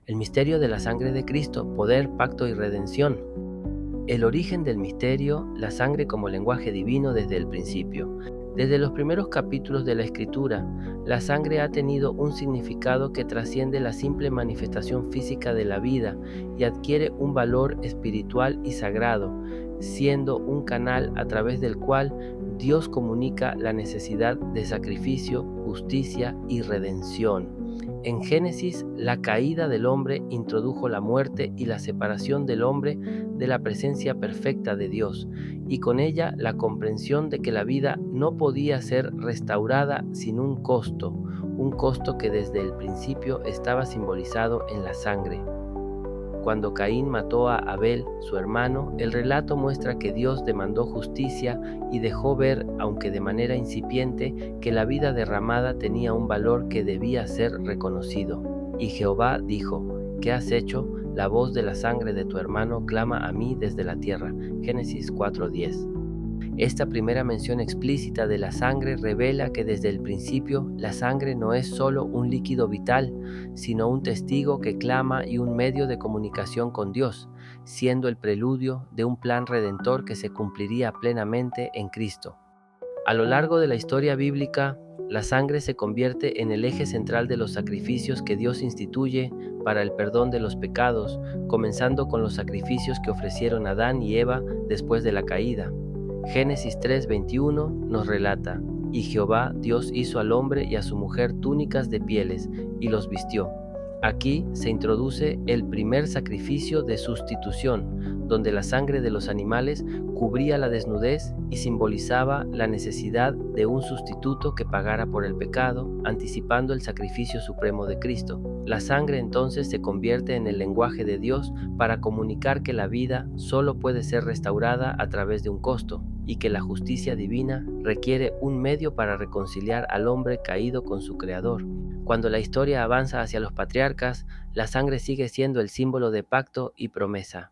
El misterio de la sangre de Cristo, poder, pacto y redención. El origen del misterio, la sangre como lenguaje divino desde el principio. Desde los primeros capítulos de la Escritura, la sangre ha tenido un significado que trasciende la simple manifestación física de la vida y adquiere un valor espiritual y sagrado, siendo un canal a través del cual Dios comunica la necesidad de sacrificio, justicia y redención. En Génesis, la caída del hombre introdujo la muerte y la separación del hombre de la presencia perfecta de Dios, y con ella la comprensión de que la vida no podía ser restaurada sin un costo que desde el principio estaba simbolizado en la sangre. Cuando Caín mató a Abel, su hermano, el relato muestra que Dios demandó justicia y dejó ver, aunque de manera incipiente, que la vida derramada tenía un valor que debía ser reconocido. Y Jehová dijo: ¿Qué has hecho? La voz de la sangre de tu hermano clama a mí desde la tierra. Génesis 4:10. Esta primera mención explícita de la sangre revela que desde el principio la sangre no es solo un líquido vital, sino un testigo que clama y un medio de comunicación con Dios, siendo el preludio de un plan redentor que se cumpliría plenamente en Cristo. A lo largo de la historia bíblica, la sangre se convierte en el eje central de los sacrificios que Dios instituye para el perdón de los pecados, comenzando con los sacrificios que ofrecieron Adán y Eva después de la caída. Génesis 3:21 nos relata: y Jehová Dios hizo al hombre y a su mujer túnicas de pieles, y los vistió. Aquí se introduce el primer sacrificio de sustitución, donde la sangre de los animales cubría la desnudez y simbolizaba la necesidad de un sustituto que pagara por el pecado, anticipando el sacrificio supremo de Cristo. La sangre entonces se convierte en el lenguaje de Dios para comunicar que la vida solo puede ser restaurada a través de un costo, y que la justicia divina requiere un medio para reconciliar al hombre caído con su Creador. Cuando la historia avanza hacia los patriarcas, la sangre sigue siendo el símbolo de pacto y promesa.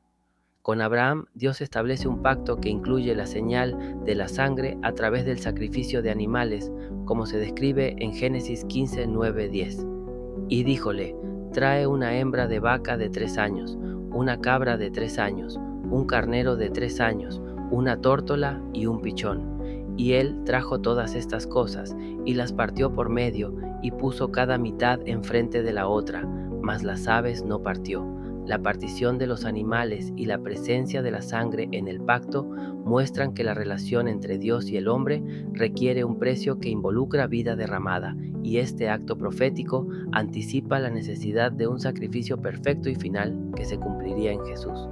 Con Abraham, Dios establece un pacto que incluye la señal de la sangre a través del sacrificio de animales, como se describe en Génesis 15:9-10. Y díjole: trae una hembra de vaca de 3 años, una cabra de 3 años, un carnero de 3 años, una tórtola y un pichón. Y él trajo todas estas cosas, y las partió por medio, y puso cada mitad enfrente de la otra, mas las aves no partió. La partición de los animales y la presencia de la sangre en el pacto muestran que la relación entre Dios y el hombre requiere un precio que involucra vida derramada, y este acto profético anticipa la necesidad de un sacrificio perfecto y final que se cumpliría en Jesús.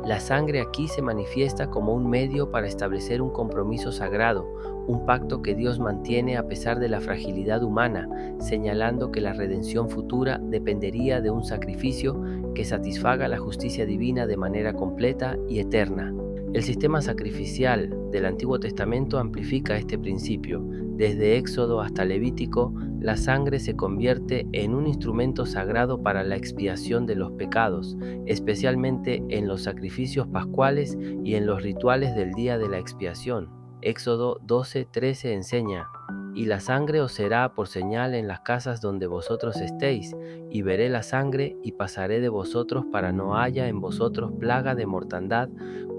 La sangre aquí se manifiesta como un medio para establecer un compromiso sagrado, un pacto que Dios mantiene a pesar de la fragilidad humana, señalando que la redención futura dependería de un sacrificio que satisfaga la justicia divina de manera completa y eterna. El sistema sacrificial del Antiguo Testamento amplifica este principio. Desde Éxodo hasta Levítico, la sangre se convierte en un instrumento sagrado para la expiación de los pecados, especialmente en los sacrificios pascuales y en los rituales del día de la expiación. Éxodo 12:13 enseña: y la sangre os será por señal en las casas donde vosotros estéis, y veré la sangre y pasaré de vosotros para no haya en vosotros plaga de mortandad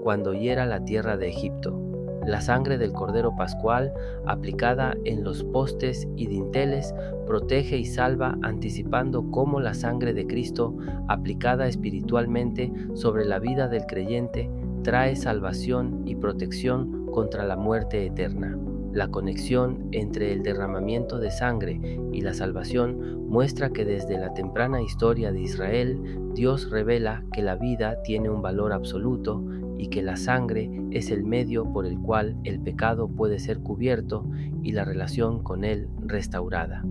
cuando hiera la tierra de Egipto. La sangre del Cordero Pascual, aplicada en los postes y dinteles, protege y salva, anticipando cómo la sangre de Cristo, aplicada espiritualmente sobre la vida del creyente, trae salvación y protección contra la muerte eterna. La conexión entre el derramamiento de sangre y la salvación muestra que desde la temprana historia de Israel, Dios revela que la vida tiene un valor absoluto y que la sangre es el medio por el cual el pecado puede ser cubierto y la relación con él restaurada.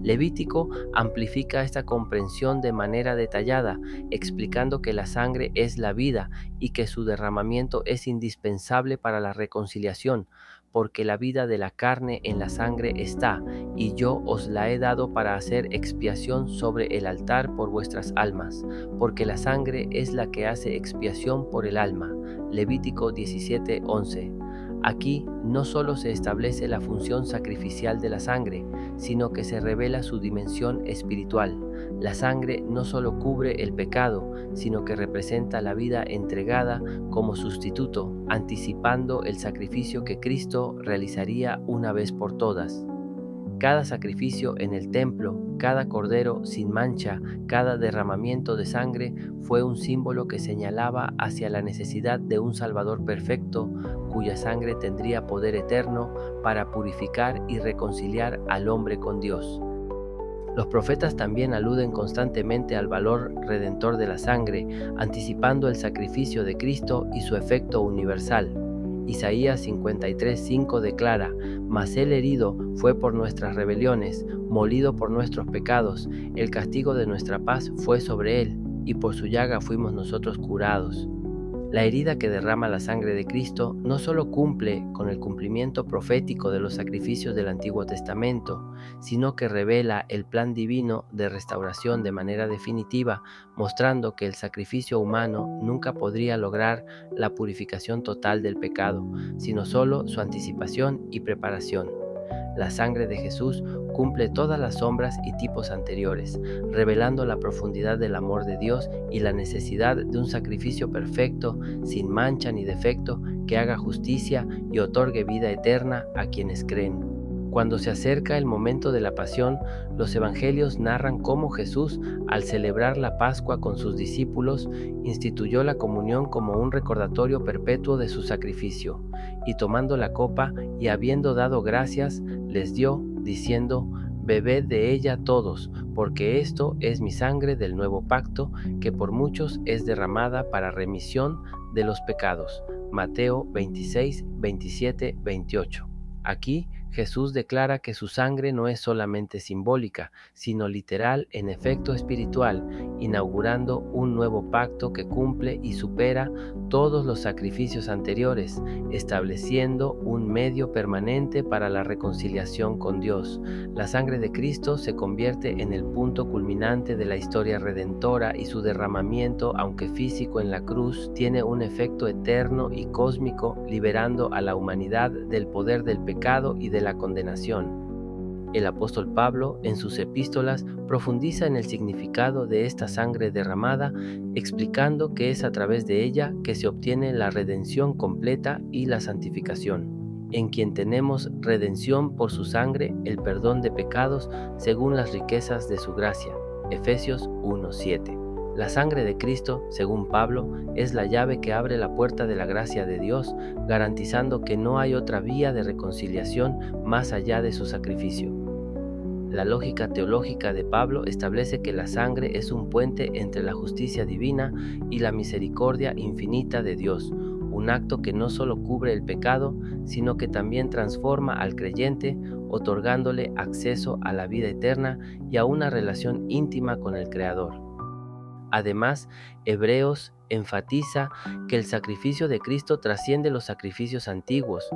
Levítico amplifica esta comprensión de manera detallada, explicando que la sangre es la vida y que su derramamiento es indispensable para la reconciliación, porque la vida de la carne en la sangre está, y yo os la he dado para hacer expiación sobre el altar por vuestras almas, porque la sangre es la que hace expiación por el alma. Levítico 17:11. Aquí no solo se establece la función sacrificial de la sangre, sino que se revela su dimensión espiritual. La sangre no solo cubre el pecado, sino que representa la vida entregada como sustituto, anticipando el sacrificio que Cristo realizaría una vez por todas. Cada sacrificio en el templo, cada cordero sin mancha, cada derramamiento de sangre fue un símbolo que señalaba hacia la necesidad de un Salvador perfecto, cuya sangre tendría poder eterno para purificar y reconciliar al hombre con Dios. Los profetas también aluden constantemente al valor redentor de la sangre, anticipando el sacrificio de Cristo y su efecto universal. Isaías 53:5 declara: «Mas él herido fue por nuestras rebeliones, molido por nuestros pecados, el castigo de nuestra paz fue sobre él, y por su llaga fuimos nosotros curados». La herida que derrama la sangre de Cristo no solo cumple con el cumplimiento profético de los sacrificios del Antiguo Testamento, sino que revela el plan divino de restauración de manera definitiva, mostrando que el sacrificio humano nunca podría lograr la purificación total del pecado, sino solo su anticipación y preparación. La sangre de Jesús cumple todas las sombras y tipos anteriores, revelando la profundidad del amor de Dios y la necesidad de un sacrificio perfecto, sin mancha ni defecto, que haga justicia y otorgue vida eterna a quienes creen. Cuando se acerca el momento de la pasión, los evangelios narran cómo Jesús, al celebrar la Pascua con sus discípulos, instituyó la comunión como un recordatorio perpetuo de su sacrificio, y tomando la copa y habiendo dado gracias, les dio, diciendo: «Bebed de ella todos, porque esto es mi sangre del nuevo pacto, que por muchos es derramada para remisión de los pecados». Mateo 26, 27, 28. Aquí Jesús declara que su sangre no es solamente simbólica, sino literal en efecto espiritual, inaugurando un nuevo pacto que cumple y supera todos los sacrificios anteriores, estableciendo un medio permanente para la reconciliación con Dios. La sangre de Cristo se convierte en el punto culminante de la historia redentora, y su derramamiento, aunque físico en la cruz, tiene un efecto eterno y cósmico, liberando a la humanidad del poder del pecado y de la condenación. El apóstol Pablo, en sus epístolas, profundiza en el significado de esta sangre derramada, explicando que es a través de ella que se obtiene la redención completa y la santificación, en quien tenemos redención por su sangre, el perdón de pecados según las riquezas de su gracia. Efesios 1:7. La sangre de Cristo, según Pablo, es la llave que abre la puerta de la gracia de Dios, garantizando que no hay otra vía de reconciliación más allá de su sacrificio. La lógica teológica de Pablo establece que la sangre es un puente entre la justicia divina y la misericordia infinita de Dios, un acto que no solo cubre el pecado, sino que también transforma al creyente, otorgándole acceso a la vida eterna y a una relación íntima con el Creador. Además, Hebreos enfatiza que el sacrificio de Cristo trasciende los sacrificios antiguos,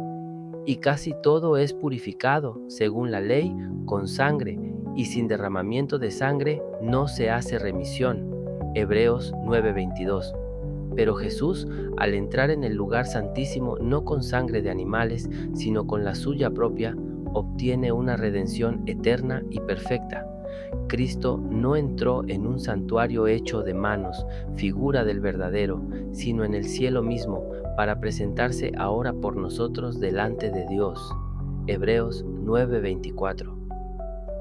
y casi todo es purificado, según la ley, con sangre, y sin derramamiento de sangre no se hace remisión. Hebreos 9:22. Pero Jesús, al entrar en el lugar santísimo no con sangre de animales, sino con la suya propia, obtiene una redención eterna y perfecta. Cristo no entró en un santuario hecho de manos, figura del verdadero, sino en el cielo mismo, para presentarse ahora por nosotros delante de Dios. Hebreos 9:24.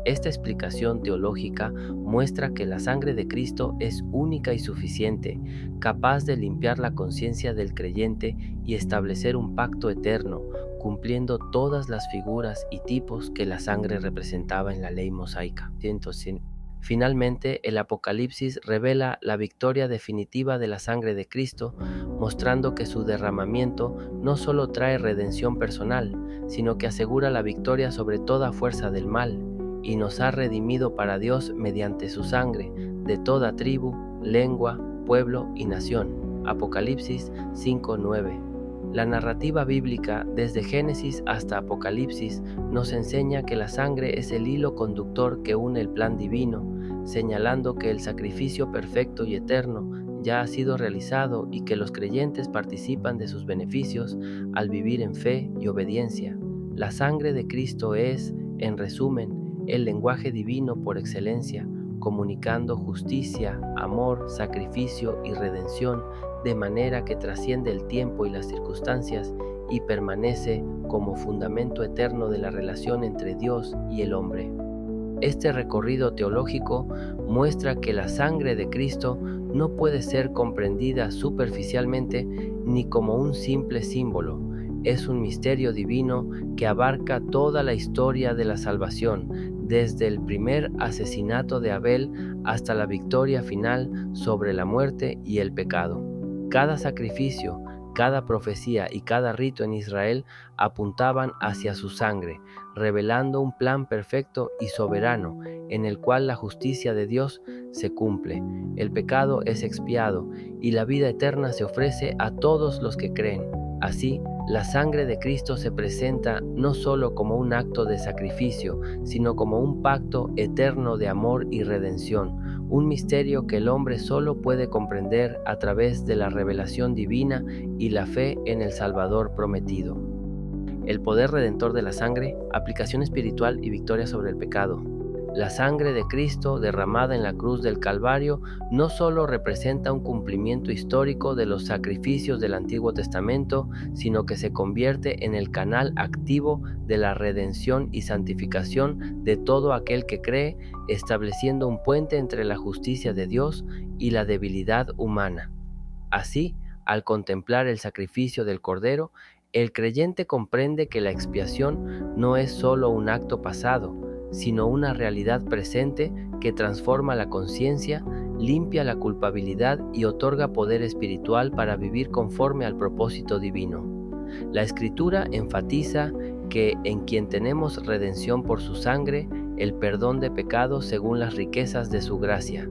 Esta explicación teológica muestra que la sangre de Cristo es única y suficiente, capaz de limpiar la conciencia del creyente y establecer un pacto eterno, cumpliendo todas las figuras y tipos que la sangre representaba en la ley mosaica. Finalmente, el Apocalipsis revela la victoria definitiva de la sangre de Cristo, mostrando que su derramamiento no solo trae redención personal, sino que asegura la victoria sobre toda fuerza del mal, y nos ha redimido para Dios mediante su sangre, de toda tribu, lengua, pueblo y nación. Apocalipsis 5:9. La narrativa bíblica, desde Génesis hasta Apocalipsis, nos enseña que la sangre es el hilo conductor que une el plan divino, señalando que el sacrificio perfecto y eterno ya ha sido realizado y que los creyentes participan de sus beneficios al vivir en fe y obediencia. La sangre de Cristo es, en resumen, el lenguaje divino por excelencia, comunicando justicia, amor, sacrificio y redención de manera que trasciende el tiempo y las circunstancias y permanece como fundamento eterno de la relación entre Dios y el hombre. Este recorrido teológico muestra que la sangre de Cristo no puede ser comprendida superficialmente ni como un simple símbolo. Es un misterio divino que abarca toda la historia de la salvación, desde el primer asesinato de Abel hasta la victoria final sobre la muerte y el pecado. Cada sacrificio, cada profecía y cada rito en Israel apuntaban hacia su sangre, revelando un plan perfecto y soberano en el cual la justicia de Dios se cumple, el pecado es expiado y la vida eterna se ofrece a todos los que creen. Así, la sangre de Cristo se presenta no solo como un acto de sacrificio, sino como un pacto eterno de amor y redención, un misterio que el hombre solo puede comprender a través de la revelación divina y la fe en el Salvador prometido. El poder redentor de la sangre, aplicación espiritual y victoria sobre el pecado. La sangre de Cristo derramada en la cruz del Calvario no solo representa un cumplimiento histórico de los sacrificios del Antiguo Testamento, sino que se convierte en el canal activo de la redención y santificación de todo aquel que cree, estableciendo un puente entre la justicia de Dios y la debilidad humana. Así, al contemplar el sacrificio del Cordero, el creyente comprende que la expiación no es solo un acto pasado, sino una realidad presente que transforma la conciencia, limpia la culpabilidad y otorga poder espiritual para vivir conforme al propósito divino. La Escritura enfatiza que en quien tenemos redención por su sangre, el perdón de pecados según las riquezas de su gracia.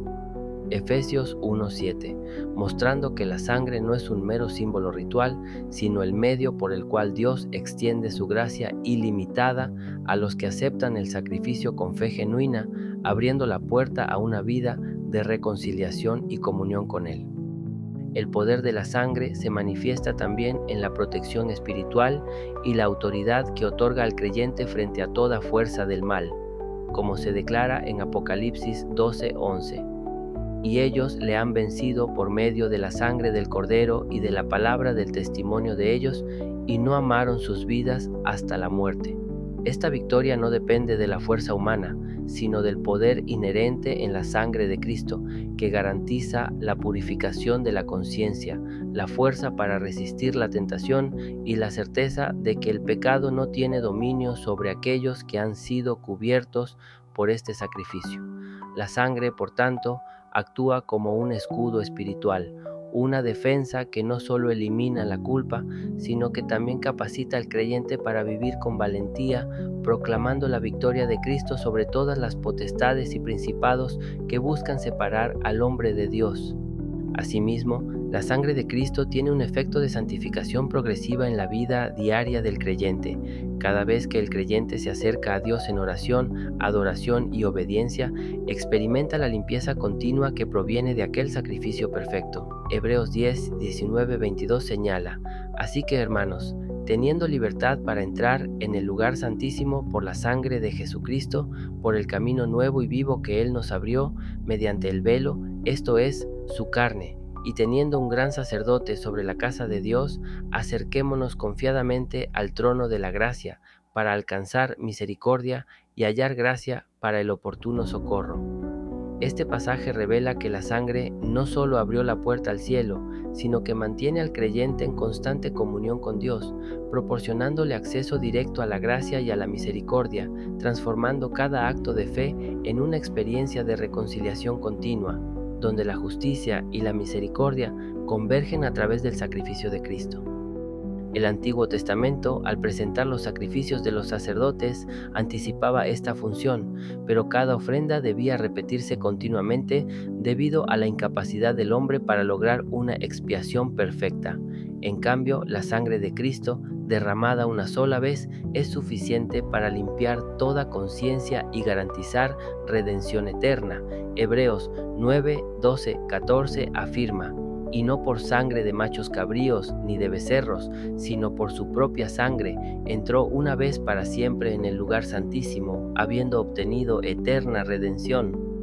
Efesios 1:7, mostrando que la sangre no es un mero símbolo ritual, sino el medio por el cual Dios extiende su gracia ilimitada a los que aceptan el sacrificio con fe genuina, abriendo la puerta a una vida de reconciliación y comunión con Él. El poder de la sangre se manifiesta también en la protección espiritual y la autoridad que otorga al creyente frente a toda fuerza del mal, como se declara en Apocalipsis 12:11. Y ellos le han vencido por medio de la sangre del Cordero y de la palabra del testimonio de ellos, y no amaron sus vidas hasta la muerte. Esta victoria no depende de la fuerza humana, sino del poder inherente en la sangre de Cristo, que garantiza la purificación de la conciencia, la fuerza para resistir la tentación y la certeza de que el pecado no tiene dominio sobre aquellos que han sido cubiertos por este sacrificio. La sangre, por tanto, actúa como un escudo espiritual, una defensa que no solo elimina la culpa, sino que también capacita al creyente para vivir con valentía, proclamando la victoria de Cristo sobre todas las potestades y principados que buscan separar al hombre de Dios. Asimismo, la sangre de Cristo tiene un efecto de santificación progresiva en la vida diaria del creyente. Cada vez que el creyente se acerca a Dios en oración, adoración y obediencia, experimenta la limpieza continua que proviene de aquel sacrificio perfecto. Hebreos 10, 19, 22 señala: Así que, hermanos, teniendo libertad para entrar en el lugar santísimo por la sangre de Jesucristo, por el camino nuevo y vivo que Él nos abrió mediante el velo, esto es, su carne, y teniendo un gran sacerdote sobre la casa de Dios, acerquémonos confiadamente al trono de la gracia, para alcanzar misericordia y hallar gracia para el oportuno socorro. Este pasaje revela que la sangre no solo abrió la puerta al cielo, sino que mantiene al creyente en constante comunión con Dios, proporcionándole acceso directo a la gracia y a la misericordia, transformando cada acto de fe en una experiencia de reconciliación continua, donde la justicia y la misericordia convergen a través del sacrificio de Cristo. El Antiguo Testamento, al presentar los sacrificios de los sacerdotes, anticipaba esta función, pero cada ofrenda debía repetirse continuamente debido a la incapacidad del hombre para lograr una expiación perfecta. En cambio, la sangre de Cristo, derramada una sola vez, es suficiente para limpiar toda conciencia y garantizar redención eterna. Hebreos 9, 12, 14 afirma: y no por sangre de machos cabríos ni de becerros, sino por su propia sangre, entró una vez para siempre en el lugar santísimo, habiendo obtenido eterna redención.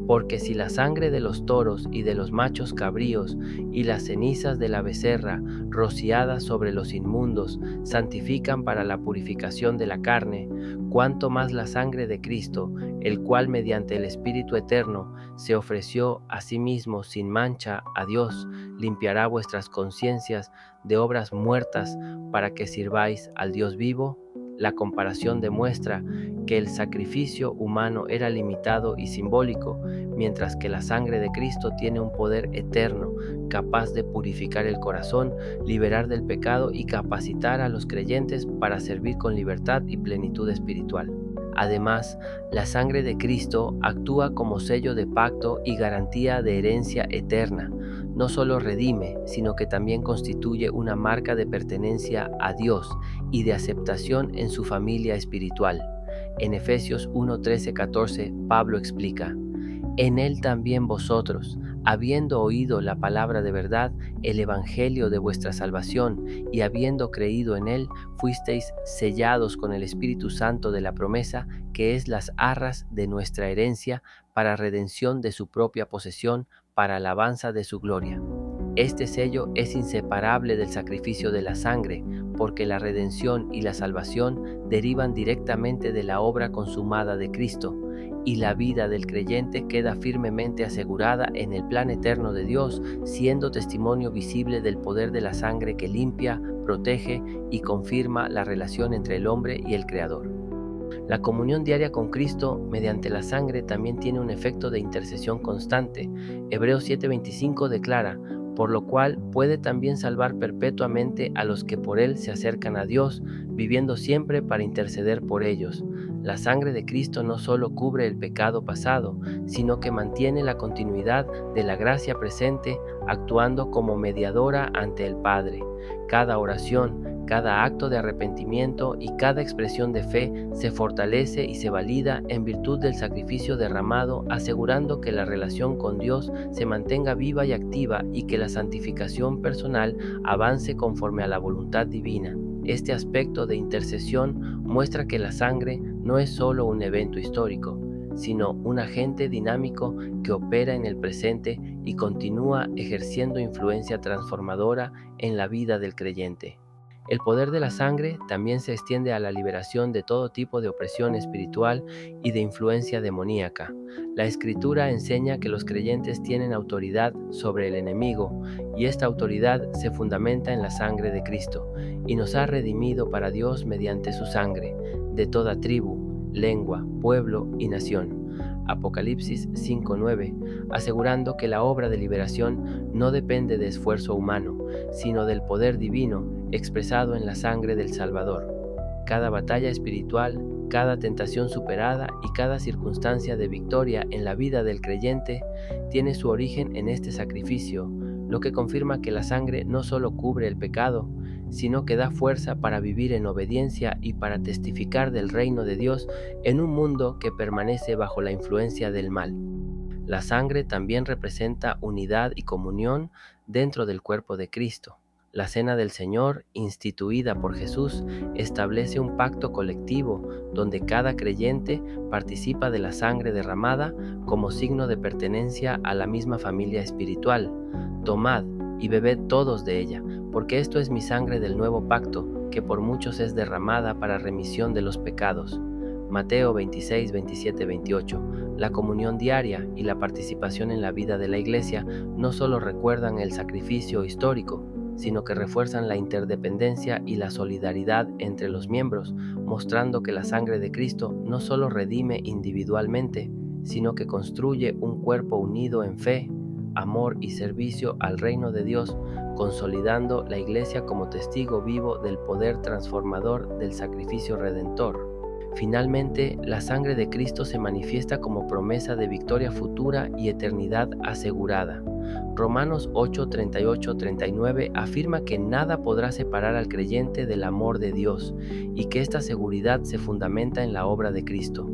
Porque si la sangre de los toros y de los machos cabríos y las cenizas de la becerra, rociadas sobre los inmundos, santifican para la purificación de la carne, cuánto más la sangre de Cristo, el cual mediante el Espíritu Eterno se ofreció a sí mismo sin mancha a Dios, limpiará vuestras conciencias de obras muertas para que sirváis al Dios vivo. La comparación demuestra que el sacrificio humano era limitado y simbólico, mientras que la sangre de Cristo tiene un poder eterno, capaz de purificar el corazón, liberar del pecado y capacitar a los creyentes para servir con libertad y plenitud espiritual. Además, la sangre de Cristo actúa como sello de pacto y garantía de herencia eterna. No solo redime, sino que también constituye una marca de pertenencia a Dios y de aceptación en su familia espiritual. En Efesios 1, 13, 14, Pablo explica: en él también vosotros, habiendo oído la palabra de verdad, el evangelio de vuestra salvación, y habiendo creído en él, fuisteis sellados con el Espíritu Santo de la promesa, que es las arras de nuestra herencia, para redención de su propia posesión, para alabanza de su gloria. Este sello es inseparable del sacrificio de la sangre, porque la redención y la salvación derivan directamente de la obra consumada de Cristo, y la vida del creyente queda firmemente asegurada en el plan eterno de Dios, siendo testimonio visible del poder de la sangre que limpia, protege y confirma la relación entre el hombre y el Creador. La comunión diaria con Cristo mediante la sangre también tiene un efecto de intercesión constante. Hebreos 7:25 declara: por lo cual puede también salvar perpetuamente a los que por él se acercan a Dios, viviendo siempre para interceder por ellos. La sangre de Cristo no solo cubre el pecado pasado, sino que mantiene la continuidad de la gracia presente, actuando como mediadora ante el Padre. Cada oración, cada acto de arrepentimiento y cada expresión de fe se fortalece y se valida en virtud del sacrificio derramado, asegurando que la relación con Dios se mantenga viva y activa y que la santificación personal avance conforme a la voluntad divina. Este aspecto de intercesión muestra que la sangre no es solo un evento histórico, sino un agente dinámico que opera en el presente y continúa ejerciendo influencia transformadora en la vida del creyente. El poder de la sangre también se extiende a la liberación de todo tipo de opresión espiritual y de influencia demoníaca. La Escritura enseña que los creyentes tienen autoridad sobre el enemigo, y esta autoridad se fundamenta en la sangre de Cristo, y nos ha redimido para Dios mediante su sangre, de toda tribu, lengua, pueblo y nación. Apocalipsis 5:9, asegurando que la obra de liberación no depende de esfuerzo humano, sino del poder divino expresado en la sangre del Salvador. Cada batalla espiritual, cada tentación superada y cada circunstancia de victoria en la vida del creyente tiene su origen en este sacrificio, lo que confirma que la sangre no solo cubre el pecado, sino que da fuerza para vivir en obediencia y para testificar del reino de Dios en un mundo que permanece bajo la influencia del mal. La sangre también representa unidad y comunión dentro del cuerpo de Cristo. La Cena del Señor, instituida por Jesús, establece un pacto colectivo donde cada creyente participa de la sangre derramada como signo de pertenencia a la misma familia espiritual. Tomad y bebed todos de ella, porque esto es mi sangre del nuevo pacto, que por muchos es derramada para remisión de los pecados. Mateo 26, 27, 28. La comunión diaria y la participación en la vida de la Iglesia no solo recuerdan el sacrificio histórico, sino que refuerzan la interdependencia y la solidaridad entre los miembros, mostrando que la sangre de Cristo no solo redime individualmente, sino que construye un cuerpo unido en fe, amor y servicio al reino de Dios, consolidando la Iglesia como testigo vivo del poder transformador del sacrificio redentor. Finalmente, la sangre de Cristo se manifiesta como promesa de victoria futura y eternidad asegurada. Romanos 8, 38, 39 afirma que nada podrá separar al creyente del amor de Dios y que esta seguridad se fundamenta en la obra de Cristo.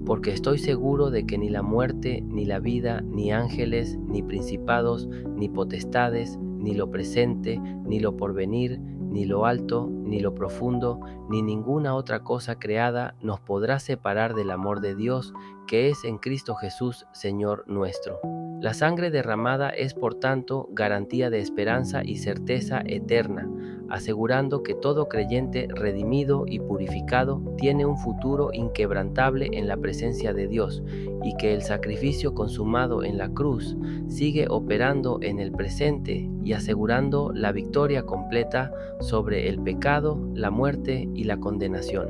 porque estoy seguro de que ni la muerte, ni la vida, ni ángeles, ni principados, ni potestades, ni lo presente, ni lo porvenir, ni lo alto, ni lo profundo, ni ninguna otra cosa creada nos podrá separar del amor de Dios que es en Cristo Jesús, Señor nuestro. La sangre derramada es, por tanto, garantía de esperanza y certeza eterna, asegurando que todo creyente redimido y purificado tiene un futuro inquebrantable en la presencia de Dios y que el sacrificio consumado en la cruz sigue operando en el presente y asegurando la victoria completa sobre el pecado, la muerte y la condenación.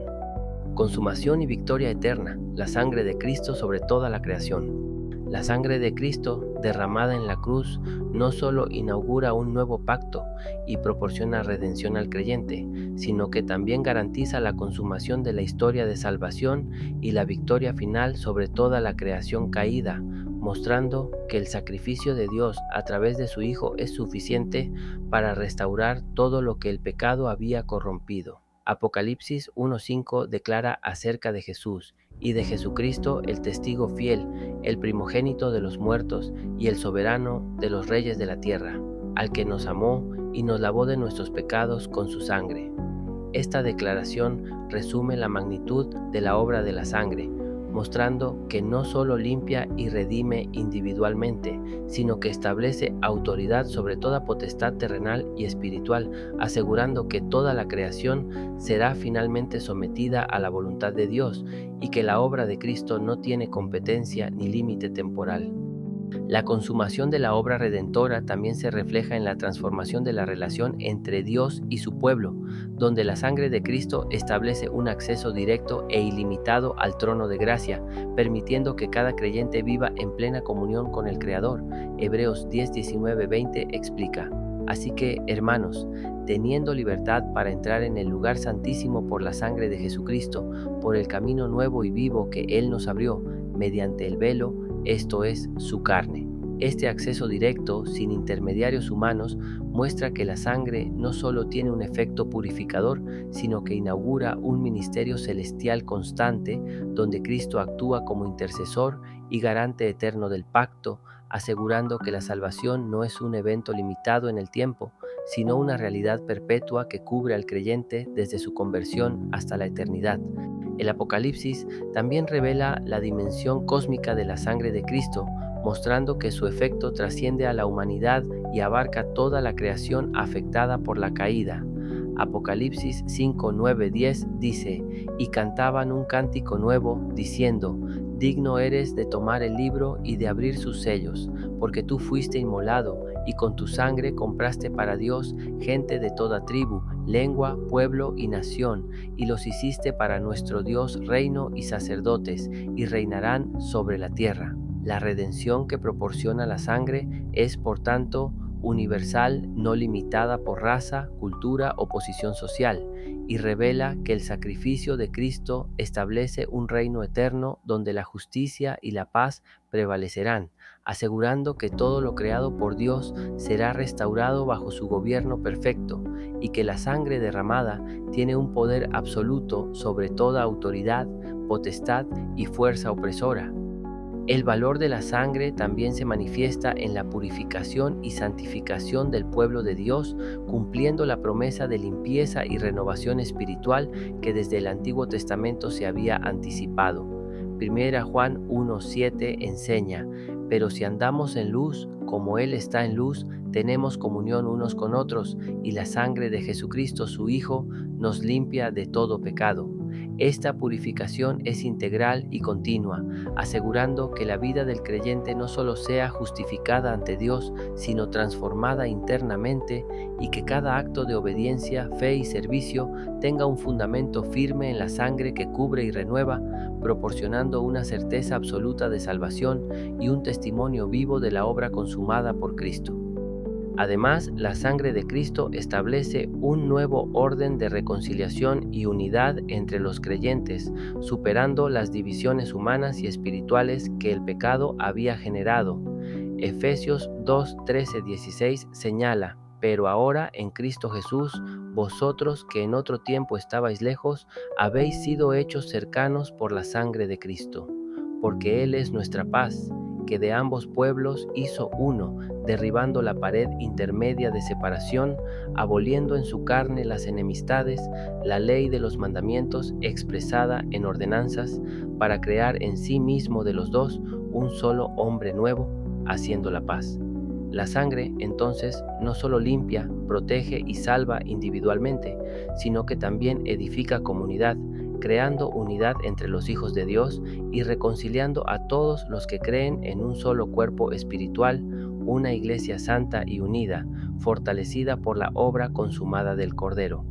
Consumación y victoria eterna, la sangre de Cristo sobre toda la creación. La sangre de Cristo derramada en la cruz no solo inaugura un nuevo pacto y proporciona redención al creyente, sino que también garantiza la consumación de la historia de salvación y la victoria final sobre toda la creación caída, mostrando que el sacrificio de Dios a través de su Hijo es suficiente para restaurar todo lo que el pecado había corrompido. Apocalipsis 1:5 declara acerca de Jesús y de Jesucristo el testigo fiel, el primogénito de los muertos y el soberano de los reyes de la tierra, al que nos amó y nos lavó de nuestros pecados con su sangre. Esta declaración resume la magnitud de la obra de la sangre, mostrando que no solo limpia y redime individualmente, sino que establece autoridad sobre toda potestad terrenal y espiritual, asegurando que toda la creación será finalmente sometida a la voluntad de Dios y que la obra de Cristo no tiene competencia ni límite temporal. La consumación de la obra redentora también se refleja en la transformación de la relación entre Dios y su pueblo, donde la sangre de Cristo establece un acceso directo e ilimitado al trono de gracia, permitiendo que cada creyente viva en plena comunión con el Creador. Hebreos 10:19-20 explica: Así que, hermanos, teniendo libertad para entrar en el lugar santísimo por la sangre de Jesucristo, por el camino nuevo y vivo que Él nos abrió, mediante el velo, esto es, su carne. Este acceso directo, sin intermediarios humanos, muestra que la sangre no solo tiene un efecto purificador, sino que inaugura un ministerio celestial constante, donde Cristo actúa como intercesor y garante eterno del pacto, asegurando que la salvación no es un evento limitado en el tiempo, sino una realidad perpetua que cubre al creyente desde su conversión hasta la eternidad. El Apocalipsis también revela la dimensión cósmica de la sangre de Cristo, mostrando que su efecto trasciende a la humanidad y abarca toda la creación afectada por la caída. Apocalipsis 5, 9, 10 dice: Y cantaban un cántico nuevo, diciendo: Digno eres de tomar el libro y de abrir sus sellos, porque tú fuiste inmolado, y con tu sangre compraste para Dios gente de toda tribu, lengua, pueblo y nación, y los hiciste para nuestro Dios reino y sacerdotes, y reinarán sobre la tierra. La redención que proporciona la sangre es, por tanto, universal, no limitada por raza, cultura o posición social, y revela que el sacrificio de Cristo establece un reino eterno donde la justicia y la paz prevalecerán, asegurando que todo lo creado por Dios será restaurado bajo su gobierno perfecto, y que la sangre derramada tiene un poder absoluto sobre toda autoridad, potestad y fuerza opresora. El valor de la sangre también se manifiesta en la purificación y santificación del pueblo de Dios, cumpliendo la promesa de limpieza y renovación espiritual que desde el Antiguo Testamento se había anticipado. 1 Juan 1:7 enseña: Pero si andamos en luz, como Él está en luz, tenemos comunión unos con otros, y la sangre de Jesucristo, su Hijo, nos limpia de todo pecado. Esta purificación es integral y continua, asegurando que la vida del creyente no solo sea justificada ante Dios, sino transformada internamente, y que cada acto de obediencia, fe y servicio tenga un fundamento firme en la sangre que cubre y renueva, proporcionando una certeza absoluta de salvación y un testimonio vivo de la obra consumada por Cristo. Además, la sangre de Cristo establece un nuevo orden de reconciliación y unidad entre los creyentes, superando las divisiones humanas y espirituales que el pecado había generado. Efesios 2, 13, 16 señala: Pero ahora en Cristo Jesús, vosotros que en otro tiempo estabais lejos, habéis sido hechos cercanos por la sangre de Cristo. porque Él es nuestra paz, que de ambos pueblos hizo uno, derribando la pared intermedia de separación, aboliendo en su carne las enemistades, la ley de los mandamientos expresada en ordenanzas, para crear en sí mismo de los dos un solo hombre nuevo, haciendo la paz. La sangre, entonces, no solo limpia, protege y salva individualmente, sino que también edifica comunidad, creando unidad entre los hijos de Dios y reconciliando a todos los que creen en un solo cuerpo espiritual, una iglesia santa y unida, fortalecida por la obra consumada del Cordero.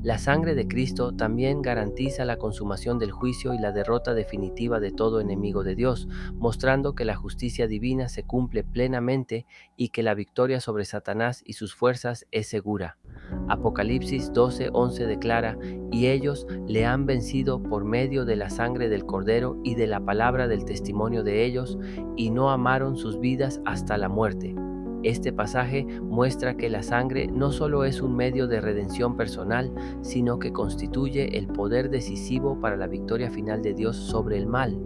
La sangre de Cristo también garantiza la consumación del juicio y la derrota definitiva de todo enemigo de Dios, mostrando que la justicia divina se cumple plenamente y que la victoria sobre Satanás y sus fuerzas es segura. Apocalipsis 12:11 declara: "Y ellos le han vencido por medio de la sangre del Cordero y de la palabra del testimonio de ellos, y no amaron sus vidas hasta la muerte". Este pasaje muestra que la sangre no solo es un medio de redención personal, sino que constituye el poder decisivo para la victoria final de Dios sobre el mal,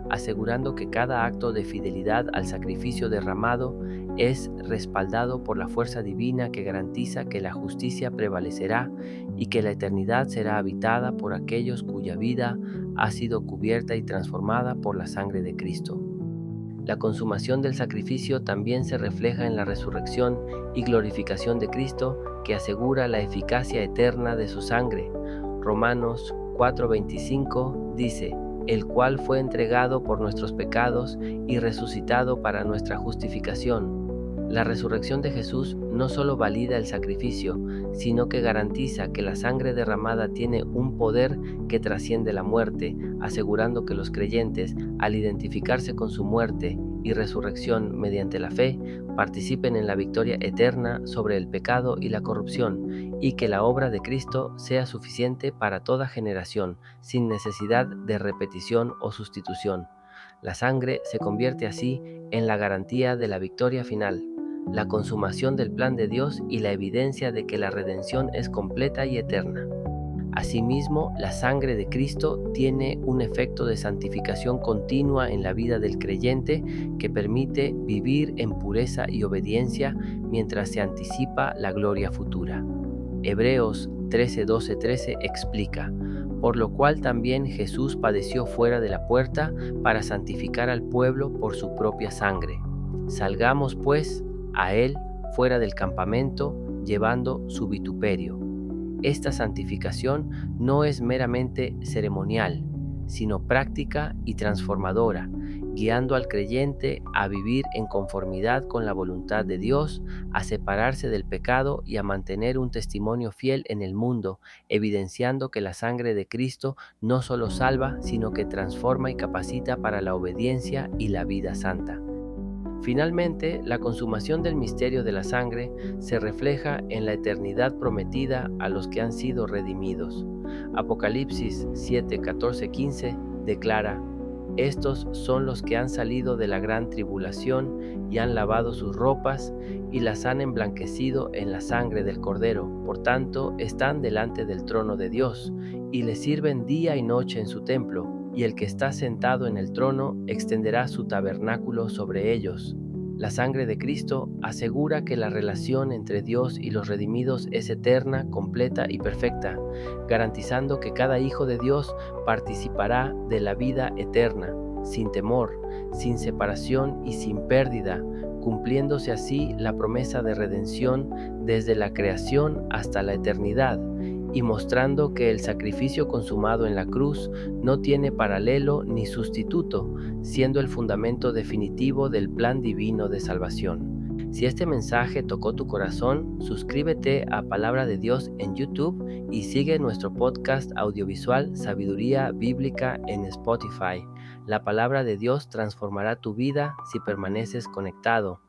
asegurando que cada acto de fidelidad al sacrificio derramado es respaldado por la fuerza divina que garantiza que la justicia prevalecerá y que la eternidad será habitada por aquellos cuya vida ha sido cubierta y transformada por la sangre de Cristo. La consumación del sacrificio también se refleja en la resurrección y glorificación de Cristo, que asegura la eficacia eterna de su sangre. Romanos 4:25 dice: "El cual fue entregado por nuestros pecados y resucitado para nuestra justificación". La resurrección de Jesús no solo valida el sacrificio, sino que garantiza que la sangre derramada tiene un poder que trasciende la muerte, asegurando que los creyentes, al identificarse con su muerte y resurrección mediante la fe, participen en la victoria eterna sobre el pecado y la corrupción, y que la obra de Cristo sea suficiente para toda generación, sin necesidad de repetición o sustitución. La sangre se convierte así en la garantía de la victoria final, la consumación del plan de Dios y la evidencia de que la redención es completa y eterna. Asimismo, la sangre de Cristo tiene un efecto de santificación continua en la vida del creyente que permite vivir en pureza y obediencia mientras se anticipa la gloria futura. Hebreos 13:12-13 explica: "Por lo cual también Jesús padeció fuera de la puerta para santificar al pueblo por su propia sangre. Salgamos pues a él fuera del campamento, llevando su vituperio". Esta santificación no es meramente ceremonial, sino práctica y transformadora, guiando al creyente a vivir en conformidad con la voluntad de Dios, a separarse del pecado y a mantener un testimonio fiel en el mundo, evidenciando que la sangre de Cristo no solo salva, sino que transforma y capacita para la obediencia y la vida santa. Finalmente, la consumación del misterio de la sangre se refleja en la eternidad prometida a los que han sido redimidos. Apocalipsis 7:14-15 declara: "Estos son los que han salido de la gran tribulación y han lavado sus ropas y las han emblanquecido en la sangre del Cordero. Por tanto, están delante del trono de Dios y le sirven día y noche en su templo. Y el que está sentado en el trono extenderá su tabernáculo sobre ellos". La sangre de Cristo asegura que la relación entre Dios y los redimidos es eterna, completa y perfecta, garantizando que cada hijo de Dios participará de la vida eterna, sin temor, sin separación y sin pérdida, cumpliéndose así la promesa de redención desde la creación hasta la eternidad, y mostrando que el sacrificio consumado en la cruz no tiene paralelo ni sustituto, siendo el fundamento definitivo del plan divino de salvación. Si este mensaje tocó tu corazón, suscríbete a Palabra de Dios en YouTube y sigue nuestro podcast audiovisual Sabiduría Bíblica en Spotify. La palabra de Dios transformará tu vida si permaneces conectado.